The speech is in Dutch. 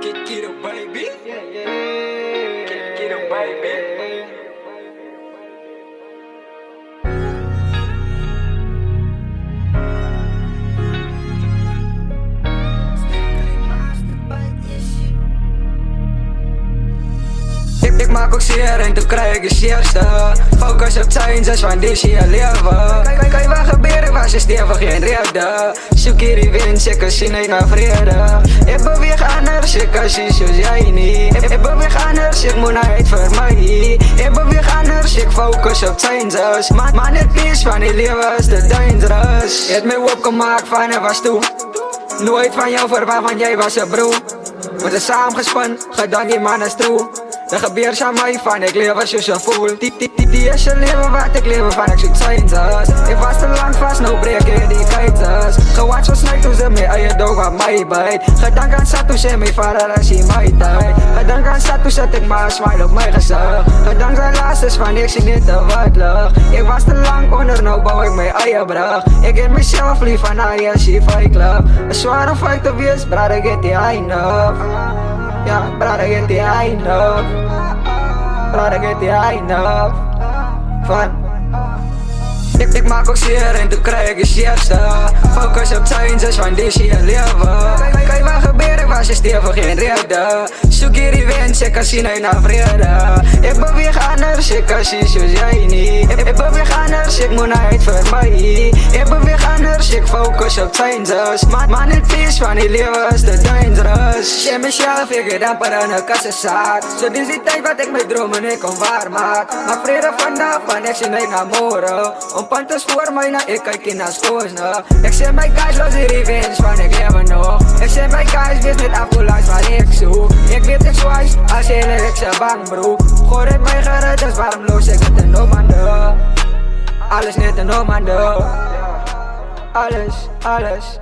Get up, baby. Get up, baby. Ik maak ook zeer en toen krijg ik de shitste. Focus op zijn, zes van dit je leven. Kan je wel gebeuren, was je stevig geen reden. Zoek hier die winst, ik kan zien niet naar vrede. Ik beweeg anders, ik kan zien zoals jij niet. Ik beweeg anders, ik moet naar het voor mij. Ik beweeg anders, ik focus op zijn zes. Maar net peace van die leven is te dangerous. Je hebt me opgemaakt van er was toe. Nooit van jou verwacht, want jij was een broer. We zijn samengespand, gedankt die man is true. Er gebeurt aan mij van, ik leef als je zo voel. Die is je leven wat ik leef van, ik zoek zijn zes. Ik was te lang vast, nou breek ik die keizers. Gewatcht zo snel toen ze mij aan je doog aan mij bijt. Gedankt aan Satu, ze mij vader als hij mij tijd. Gedankt aan Satu, zet ik maar een smile op mijn gezicht. Gedankt aan laatste van, ik zie niet te wat lucht. Ik was te lang onder, nou bouw ik mijn eigen brug. Ik in mezelf lief van ISC Fight Club. Een zware fight te wees, brother get die einde. Ja, brother get die einde. Brother get die einde. Van ik maak ook zeer en toen krijg ik de shitste. Focus op zijn, zes van dit je leven. Kan je wel gebeuren, was je stevig geen reden. Zoek hier die winst, ik kan zien uit naar vrede. Ik beweeg anders, ik kan zien zoals jij niet. Ik beweeg anders, ik moet naar het voor mij. Ik beweeg anders, ik focus op zijn zes. Maar niet peace van die leven is te dangerous. Shit mezelf, ik heb amper aan de kassenzaak. Zo dit is die tijd wat ik met dromen ik kon waarmaak. Maar vrede vandaag, van ik zie niet naar morgen. Pantes voor mij, nou ik kijk in naar schoos nog. Ik zeg mijn guys, los die revenge van ik leef nog. Ik zeg mijn guys, wees niet afgeleid waar ik zoek. Ik weet ik zwaai, als je ik zeg bang bro. Gooi het mij gered, dus waarom los ik het een nomande. Alles net een nomande. Alles.